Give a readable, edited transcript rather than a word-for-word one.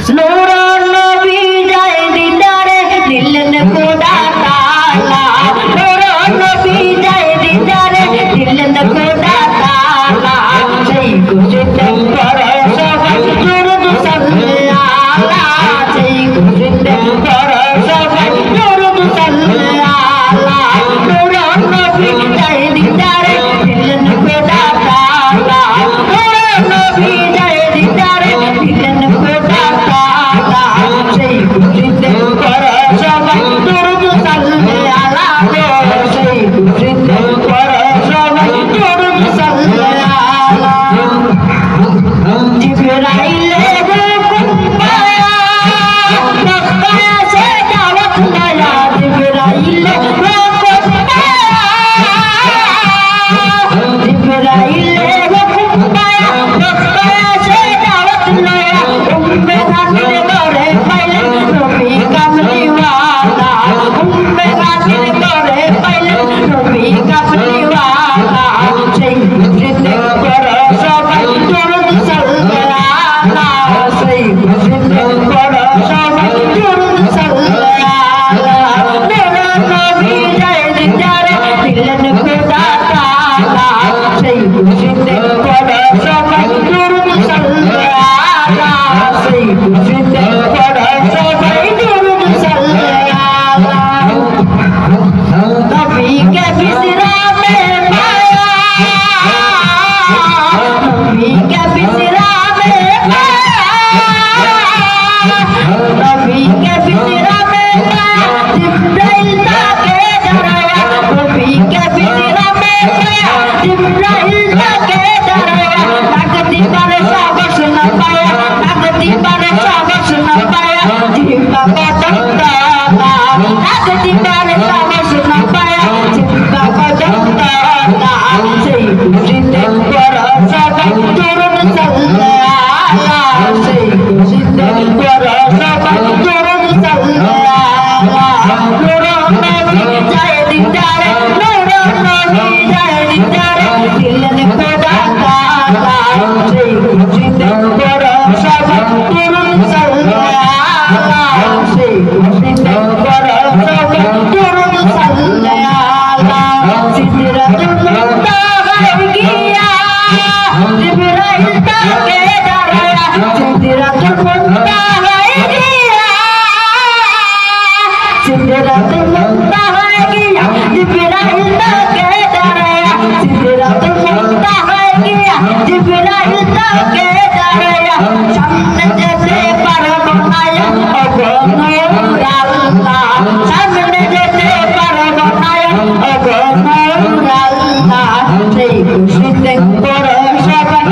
নূর নবী যায় দিদারে দিলেন খোদা তাআলা নূর নবী যায় দিদারে দিলেন খোদা তাআলা সেই খুশিতে পড়ে সবাই দুরূদ সাল্লাল্লাহ সেই খুশিতে পড়ে সবাই দুরূদ সাল্লাল্লাহ নূর নবী যায় দিদারে দিলেন খোদা তাআলা নূর নবী যায় দিদারে দিলেন খোদা তাআলা সেই খুশিতে পড়ে সবাই দুরূদ সাল্লাল্লাহ সেই খুশিতে পড়ে সবাই দুরূদ সাল্লাল্লাহ জিবরাইলে হুকুম পায়া মক্কায় সে দাওয়াত লায়া জিবরাইলে হুকুম পায়া জিবরাইলে হুকুম পায়া মক্কায় সে দাওয়াত লায়া উম্মে হাসির করে পাইলেন নবী কামলিওয়ালা উম্মে হাসির করে পাইলেন নবী কামলিওয়ালা সেই খুশিতে করে সবাই দুরূদ সাল্লাল্লাহ সেই খুশিতে করে সবাই দুরূদ সাল্লাল্লাহ নূর নবী যায় দিদারে দিলেন খোদা তাআলা সেই খুশিতে করে সবাই দুরূদ সাল্লাল্লাহ সেই খুশিতে করে সবাই দুরূদ সাল্লাল্লাহ নবীকে বিশ্রামে পায়া নবীকে বিশ্রামে পায়া নবীকে বিশ্রামে পায়া জিবরাইল তাকে ডরায়া নবীকে বিশ্রামে পায়া জিবরাইল তাকে ডরায়া তাকতি পারে সাহস না পায়া তাকতি পারে সাহস না পায়া জিবা কদম তালা তাকতি পারে সাহস না পায়া জিবা কদম তালা সেই খুশিতে পড়া সবাই দুরূদ সাল্লাল্লাহ সেই খুশিতে পড়া সবাই দুরূদ সাল্লাল্লাহ নূর নবী যায় দিদারে নূর নবী যায় দিদারে দিলেন খোদা তাআলা সেই খুশিতে পড়া সবাই দুরূদ সাল্লাল্লাহ সেই খুশিতে পড়া সবাই দুরূদ সাল্লাল্লাহ সিদরাতুল মুনতাহায় গিয়া জিবরাইল তাকে ডরায়া সিদরাতুল মুনতাহায় গিয়া সিদরাতুল মুনতাহায় গিয়া জিবরাইল তাকে ডরায়া সিদরাতুল মুনতাহায় গিয়া জিবরাইল তাকে ডরায়া সামনে যেতে পারবো না ওগো নূর আল্লাহ সামনে যেতে পারবো না ওগো নূর আল্লাহ সেই খুশিতে পড়ো সবাই